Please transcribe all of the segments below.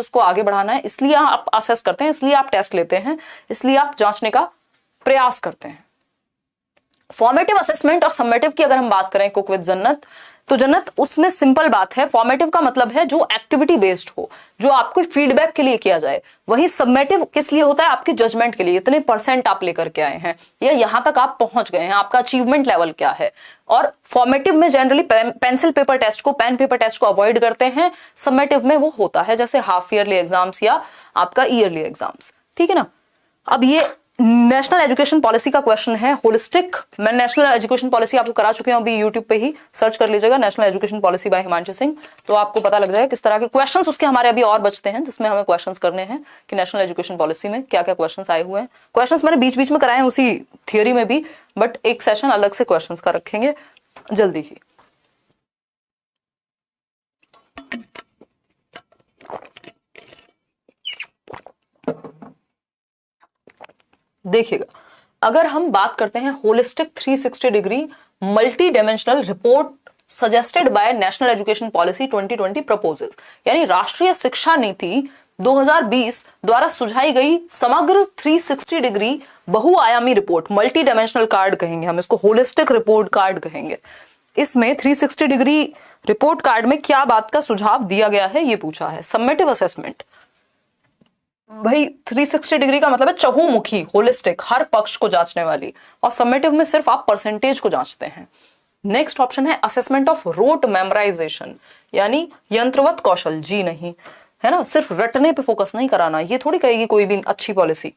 उसको आगे बढ़ाना है, इसलिए आप असेस करते हैं, इसलिए आप टेस्ट लेते हैं, इसलिए आप जांचने का प्रयास करते हैं। फॉर्मेटिव असेसमेंट और समेटिव की अगर हम बात करें कुक विद जन्नत, तो जन्नत उसमें सिंपल बात है, फॉर्मेटिव का मतलब है जो एक्टिविटी बेस्ड हो, जो आपको फीडबैक के लिए किया जाए। वही सबमेटिव किस लिए होता है? आपके जजमेंट के लिए, इतने परसेंट आप लेकर के आए हैं या यहां तक आप पहुंच गए हैं, आपका अचीवमेंट लेवल क्या है। और फॉर्मेटिव में जनरली पेंसिल पेपर टेस्ट को, पेन पेपर टेस्ट को अवॉइड करते हैं। सबमेटिव में वो होता है जैसे हाफ ईयरली एग्जाम्स या आपका ईयरली एग्जाम्स, ठीक है ना। अब ये नेशनल एजुकेशन पॉलिसी का क्वेश्चन है, होलिस्टिक। मैं नेशनल एजुकेशन पॉलिसी आपको करा चुकी हूं, अभी यूट्यूब पे ही सर्च कर लीजिएगा national education policy bye Himanshu Singh, तो आपको पता लग जाएगा किस तरह के क्वेश्चंस उसके हमारे अभी और बचते हैं, जिसमें हमें क्वेश्चंस करने हैं कि नेशनल एजुकेशन पॉलिसी में क्या क्या क्वेश्चंस आए हुए हैं। क्वेश्चंस मैंने बीच बीच में कराए हैं उसी थियोरी में भी, बट एक सेशन अलग से क्वेश्चंस का रखेंगे जल्दी ही। देखिएगा, अगर हम बात करते हैं holistic 360 degree multi dimensional report suggested by national education policy 2020 proposes, यानी राष्ट्रीय शिक्षा नीति 2020 द्वारा सुझाई गई समग्र 360 डिग्री बहुआयामी रिपोर्ट, मल्टी डायमेंशनल कार्ड कहेंगे हम इसको, होलिस्टिक रिपोर्ट कार्ड कहेंगे। इसमें 360 डिग्री रिपोर्ट कार्ड में क्या बात का सुझाव दिया गया है ये पूछा है। समेटिव असेसमेंट, भाई 360 डिग्री का मतलब है चहुमुखी, होलिस्टिक, हर पक्ष को जांचने वाली, और समेटिव में सिर्फ आप परसेंटेज को जांचते हैं। नेक्स्ट ऑप्शन है असेसमेंट ऑफ रोट मेमोराइजेशन, यानी यंत्रवत कौशल, जी नहीं, है ना, सिर्फ रटने पे फोकस नहीं कराना, ये थोड़ी कहेगी कोई भी अच्छी policy.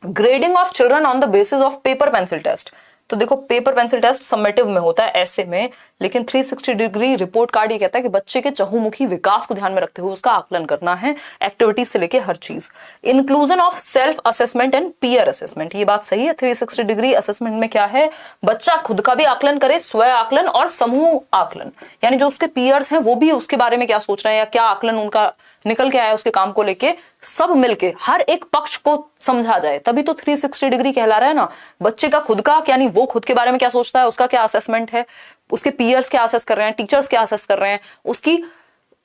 Grading of children on the basis of paper pencil test, तो देखो पेपर पेंसिल टेस्ट समेटिव में होता है ऐसे में, लेकिन 360 डिग्री रिपोर्ट कार्ड ये कहता है कि बच्चे के चहुमुखी विकास को ध्यान में रखते हुए उसका आकलन करना है, एक्टिविटीज से लेके हर चीज। Inclusion of self assessment and peer assessment, ये बात सही है। 360 डिग्री असेसमेंट में क्या है, बच्चा खुद का भी आकलन करे, स्व आकलन और समूह आकलन, यानी जो उसके पीयर्स हैं वो भी उसके बारे में क्या सोच रहे हैं या क्या आकलन उनका निकल के आया उसके काम को लेके, सब मिलके हर एक पक्ष को समझा जाए, तभी तो 360 डिग्री कहला रहा है ना। बच्चे का खुद का, यानी वो खुद के बारे में क्या सोचता है, उसका क्या असेसमेंट है, उसके पीयर्स क्या असेस कर रहे हैं, टीचर्स क्या असेस कर रहे हैं, उसकी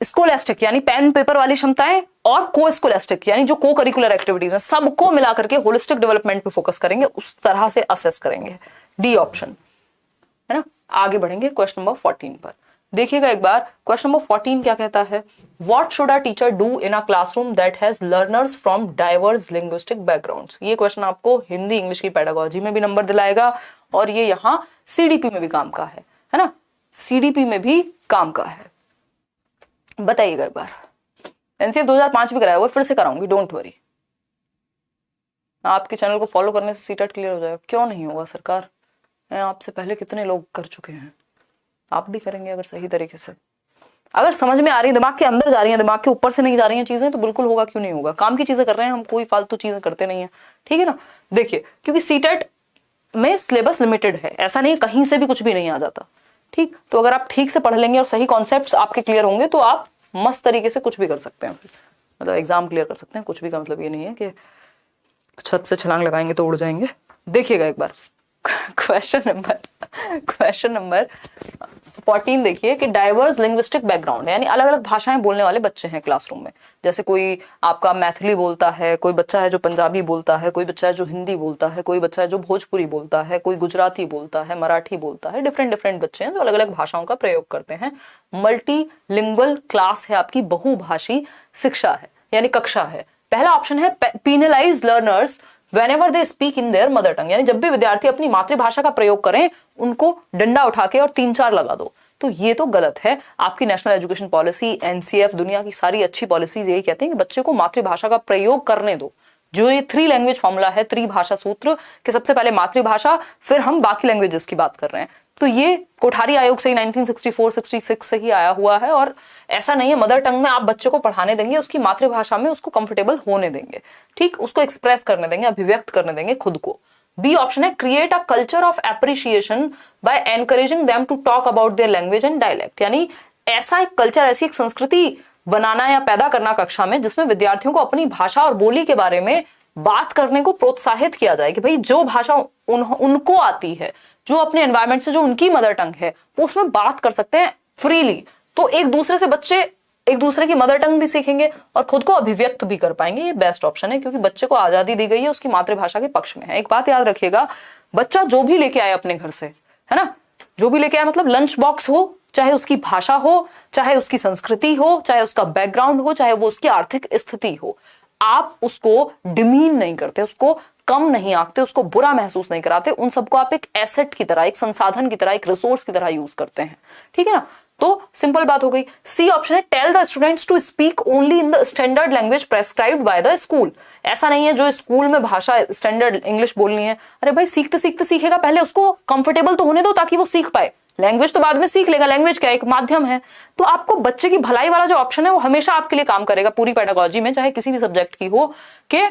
स्कोलेस्टिक यानी पेन पेपर वाली क्षमताएं और को स्कोलेस्टिक यानी जो को करिकुलर एक्टिविटीज हैं, सबको मिलाकर के होलिस्टिक डेवलपमेंट पे फोकस करेंगे, उस तरह से असेस करेंगे। डी ऑप्शन है ना। आगे बढ़ेंगे क्वेश्चन नंबर 14 पर। देखिएगा एक बार क्वेश्चन नंबर 14 क्या कहता है, what should a teacher do in a classroom that has learners from diverse linguistic backgrounds. ये क्वेश्चन आपको हिंदी इंग्लिश की पेडागोजी में भी नंबर दिलाएगा और ये यहाँ सीडीपी में भी काम का है ना, सीडीपी में भी काम का है। बताइएगा एक बार, एनसीएफ 2005 भी कराया हुआ, फिर से कराऊंगी, डोंट वरी। आपके चैनल को फॉलो करने से सीटेट क्लियर हो जाएगा। क्यों नहीं होगा सरकार, आपसे पहले कितने लोग कर चुके हैं, आप भी करेंगे अगर सही तरीके से, अगर समझ में आ रही है, दिमाग के अंदर जा रही है, दिमाग के ऊपर से नहीं जा रही हैं चीजें, तो बिल्कुल होगा, क्यों नहीं होगा। काम की चीजें कर रहे हैं हम, कोई फालतू चीजें करते नहीं है, ठीक है ना। देखिए क्योंकि सीटेट में सिलेबस लिमिटेड है, ऐसा नहीं कहीं से भी कुछ भी नहीं आ जाता, ठीक। तो अगर आप ठीक से पढ़ लेंगे और सही कॉन्सेप्ट्स आपके क्लियर होंगे तो आप मस्त तरीके से कुछ भी कर सकते हैं, मतलब एग्जाम क्लियर कर सकते हैं। कुछ भी का मतलब ये नहीं है कि छत से छलांग लगाएंगे तो उड़ जाएंगे। देखिएगा एक बार क्वेश्चन नंबर 14 देखिए कि डाइवर्स लिंग्विस्टिक बैकग्राउंड, यानी अलग अलग भाषाएं बोलने वाले बच्चे हैं क्लासरूम में। जैसे कोई आपका मैथिली बोलता है, कोई बच्चा है जो पंजाबी बोलता है, कोई बच्चा है जो हिंदी बोलता है, कोई बच्चा है जो भोजपुरी बोलता है, कोई गुजराती बोलता है, मराठी बोलता है, डिफरेंट बच्चे हैं जो अलग अलग भाषाओं का प्रयोग करते हैं। मल्टीलिंगुअल क्लास है आपकी, बहुभाषी शिक्षा है यानी कक्षा है। पहला ऑप्शन है penalised learners whenever they speak in their mother tongue, यानी जब भी विद्यार्थी अपनी मातृभाषा का प्रयोग करें उनको डंडा उठा के और 3-4 लगा दो, तो ये तो गलत है। आपकी नेशनल एजुकेशन पॉलिसी, एनसीएफ, दुनिया की सारी अच्छी पॉलिसीज यही कहती हैं कि बच्चे को मातृभाषा का प्रयोग करने दो। जो ये 3 लैंग्वेज फॉर्मूला है, त्रिभाषा सूत्र के सबसे पहले मातृभाषा, फिर हम बाकी लैंग्वेजेस की बात कर रहे हैं, तो ये कोठारी आयोग से ही 1964-66 से ही आया हुआ है। और ऐसा नहीं है मदर टंग में आप बच्चे को पढ़ाने देंगे, उसकी मातृभाषा में उसको कंफर्टेबल होने देंगे, ठीक, उसको एक्सप्रेस करने देंगे, अभिव्यक्त करने देंगे खुद को। बी ऑप्शन है create a culture of appreciation by encouraging them to talk about their language and dialect, यानी ऐसा एक कल्चर, ऐसी एक संस्कृति बनाना या पैदा करना कक्षा में जिसमें विद्यार्थियों को अपनी भाषा और बोली के बारे में बात करने को प्रोत्साहित किया जाए कि भाई जो भाषा उनको आती है, जो अपने एनवायरनमेंट से, जो उनकी मदर टंग है, वो उसमें बात कर सकते हैं फ्रीली। तो एक दूसरे से बच्चे एक दूसरे की मदर टंग भी सीखेंगे और खुद को अभिव्यक्त भी कर पाएंगे। ये बेस्ट ऑप्शन है, क्योंकि बच्चे को आजादी दी गई है, उसकी मातृभाषा के पक्ष में है। एक बात याद रखिएगा, बच्चा जो भी लेके आए अपने घर से, है ना, जो भी लेके आए, मतलब लंच बॉक्स हो, चाहे उसकी भाषा हो, चाहे उसकी संस्कृति हो, चाहे उसका बैकग्राउंड हो, चाहे वो उसकी आर्थिक स्थिति हो, आप उसको डिमीन नहीं करते, उसको कम नहीं आंकते, उसको बुरा महसूस नहीं कराते। उन सबको आप एक एसेट की तरह, एक संसाधन की तरह, एक रिसोर्स की तरह यूज करते हैं। ठीक है ना, तो सिंपल बात हो गई। सी ऑप्शन है, tell the students to speak only in the standard language prescribed by the school. ऐसा नहीं है जो स्कूल में भाषा स्टैंडर्ड इंग्लिश बोलनी है, अरे भाई सीखते सीखते सीखेगा, पहले उसको कंफर्टेबल तो होने दो ताकि वो सीख पाए। लैंग्वेज तो बाद में सीख लेगा, लैंग्वेज क्या एक माध्यम है। तो आपको बच्चे की भलाई वाला जो ऑप्शन है वो हमेशा आपके लिए काम करेगा पूरी पेडागोजी में, चाहे किसी भी सब्जेक्ट की हो, कि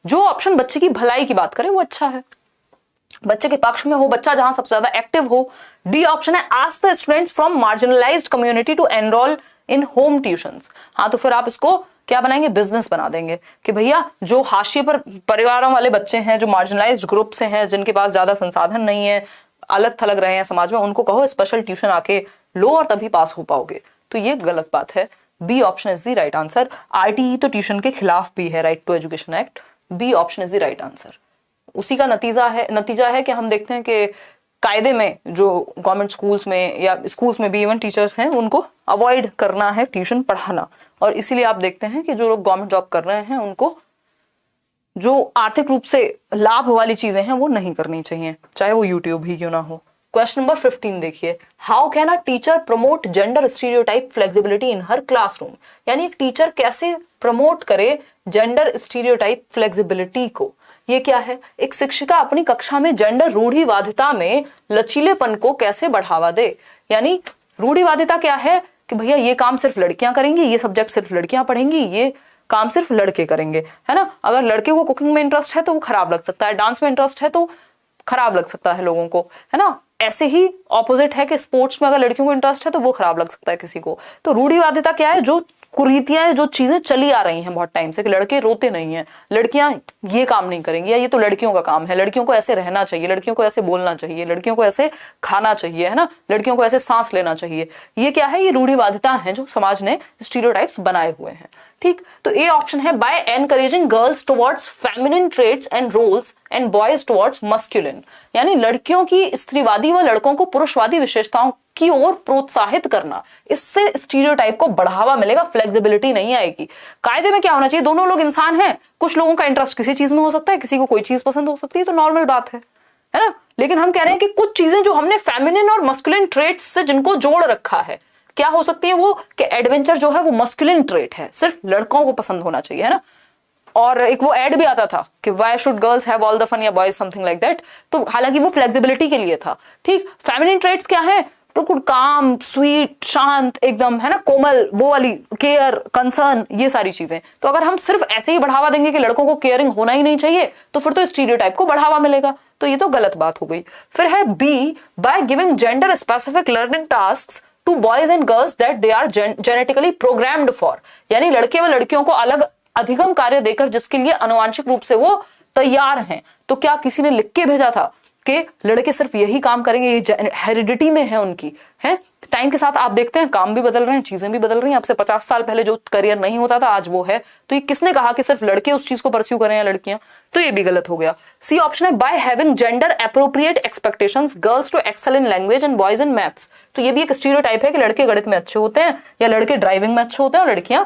जो ऑप्शन बच्चे की भलाई की बात करे वो अच्छा है, बच्चे के पक्ष में हो, बच्चा जहां सबसे ज्यादा एक्टिव हो। डी ऑप्शन है, ask the students from marginalized community to enrol in home tuitions. हाँ, तो फिर आप इसको क्या बनाएंगे, बिजनेस बना देंगे कि भैया जो हाशिए पर परिवारों वाले बच्चे हैं, जो मार्जिनलाइज्ड ग्रुप से हैं, जिनके पास ज्यादा संसाधन नहीं है, अलग थलग रहे हैं समाज में, उनको कहो स्पेशल ट्यूशन आके लो और तभी पास हो पाओगे। तो ये गलत बात है। B option is the right answer. RTE तो ट्यूशन के खिलाफ भी है, right to education act. B option is the right answer. उसी का नतीजा है कि हम देखते हैं कि कायदे में जो गवर्नमेंट स्कूल्स में या स्कूल्स में भी इवन टीचर्स हैं, उनको अवॉइड करना है ट्यूशन पढ़ाना। और इसीलिए आप देखते हैं कि जो लोग गवर्नमेंट जॉब कर रहे हैं उनको जो आर्थिक रूप से लाभ वाली चीजें हैं वो नहीं करनी चाहिए, चाहे वो यूट्यूब ही क्यों ना हो। क्वेश्चन नंबर 15 देखिए, how can a teacher promote gender stereotype flexibility in her classroom. यानी एक टीचर कैसे प्रमोट करे जेंडर स्टीरियोटाइप फ्लेक्सिबिलिटी को। ये क्या है, एक शिक्षिका अपनी कक्षा में जेंडर रूढ़िवादिता में लचीलेपन को कैसे बढ़ावा दे। यानी रूढ़िवादिता क्या है कि भैया ये काम सिर्फ लड़कियां करेंगी, ये सब्जेक्ट सिर्फ लड़कियां पढ़ेंगी, ये काम सिर्फ लड़के करेंगे, है ना। अगर लड़के को कुकिंग में इंटरेस्ट है तो वो खराब लग सकता है, डांस में इंटरेस्ट है तो खराब लग सकता है लोगों को, है ना। ऐसे ही ऑपोजिट है कि स्पोर्ट्स में अगर लड़कियों को इंटरेस्ट है तो वो खराब लग सकता है किसी को। तो रूढ़िवादिता क्या है, जो कुरीतियां, जो चीजें चली आ रही हैं बहुत टाइम से कि लड़के रोते नहीं हैं, लड़कियां ये काम नहीं करेंगी, या ये तो लड़कियों का काम है, लड़कियों को ऐसे रहना चाहिए, लड़कियों को ऐसे बोलना चाहिए, लड़कियों को ऐसे खाना चाहिए, है ना, लड़कियों को ऐसे सांस लेना चाहिए। ये क्या है, ये रूढ़िवादिता है जो समाज ने स्टीरियोटाइप्स बनाए हुए हैं। ठीक, तो ए ऑप्शन है, by encouraging girls towards feminine traits and roles and boys towards masculine. यानी लड़कियों की स्त्रीवादी व लड़कों को पुरुषवादी विशेषताओं की ओर प्रोत्साहित करना, इससे स्टीरियोटाइप को बढ़ावा मिलेगा, फ्लेक्सिबिलिटी नहीं आएगी। कायदे में क्या होना चाहिए, दोनों लोग इंसान हैं, कुछ लोगों का इंटरेस्ट किसी चीज में हो सकता है, किसी को कोई चीज पसंद हो सकती है, तो नॉर्मल बात है ना। लेकिन हम कह रहे हैं कि कुछ चीजें जो हमने फेमिनिन और मस्कुलिन ट्रेट्स से जिनको जोड़ रखा है, क्या हो सकती है वो, कि एडवेंचर जो है वो मस्कुलिन ट्रेट है, सिर्फ लड़कों को पसंद होना चाहिए, है ना। और एक वो एड भी आता था कि why should girls have all the fun या बॉयज समथिंग लाइक दैट। तो हालांकि वो फ्लेक्सिबिलिटी के लिए था। ठीक, फेमिनिन ट्रेट्स क्या है, बिल्कुल काम, स्वीट, शांत एकदम, है ना, कोमल, वो वाली केयर, कंसर्न, ये सारी चीजें। तो अगर हम सिर्फ ऐसे ही बढ़ावा देंगे कि लड़कों को केयरिंग होना ही नहीं चाहिए, तो फिर तो स्टीरियोटाइप को बढ़ावा मिलेगा। तो ये तो गलत बात हो गई। फिर है b, by giving gender specific learning tasks to boys and girls that they are genetically programmed for. यानी लड़के व लड़कियों को अलग अधिगम कार्य देकर जिसके लिए अनुवांशिक रूप से वो तैयार हैं। तो क्या किसी ने लिख के भेजा था कि लड़के सिर्फ यही काम करेंगे, ये हेरिडिटी में है उनकी, है। टाइम के साथ आप देखते हैं काम भी बदल रहे हैं, चीजें भी बदल रही हैं। अब से 50 साल पहले जो करियर नहीं होता था आज वो है। तो ये किसने कहा कि सिर्फ लड़के उस चीज को परस्यू करें या लड़कियां, तो ये भी गलत हो गया। सी ऑप्शन है, by having gender appropriate expectations girls to excel in language and boys in maths. तो ये भी एक स्टीरियोटाइप है कि लड़के गणित में अच्छे होते हैं या लड़के ड्राइविंग में अच्छे होते हैं और लड़कियां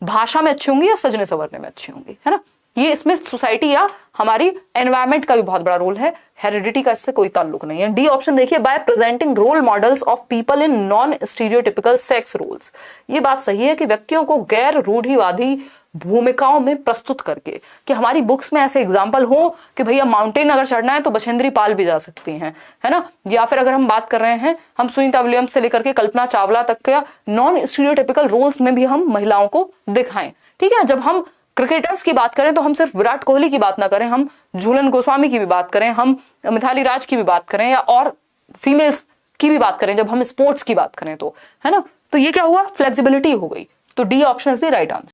भाषा में अच्छी होंगी या सजने संवरने में अच्छी होंगी, है ना। ये इसमें सोसाइटी या हमारी एनवायरमेंट का भी बहुत बड़ा रोल है, हेरिडिटी का इससे कोई ताल्लुक नहीं है। डी ऑप्शन देखिए, by presenting role models of people in non stereotypical sex roles. ये बात सही है कि व्यक्तियों को गैर रूढ़िवादी भूमिकाओं में प्रस्तुत करके, कि हमारी बुक्स में ऐसे एग्जाम्पल हो कि भैया माउंटेन अगर चढ़ना है तो बछेंद्री पाल भी जा सकती हैं, है ना। या फिर अगर हम बात कर रहे हैं, हम सुनीता विलियम्स से लेकर के कल्पना चावला तक के नॉन स्टीरियोटिपिकल रोल्स में भी हम महिलाओं को दिखाएं। ठीक है, जब हम क्रिकेटर्स की बात करें तो हम सिर्फ विराट कोहली की बात ना करें, हम झूलन गोस्वामी की भी बात करें, हम मिथाली राज की भी बात करें, या और फीमेल्स की भी बात करें जब हम स्पोर्ट्स की बात करें, तो है ना। तो ये क्या हुआ, फ्लेक्सिबिलिटी हो गई। तो D option is the right answer.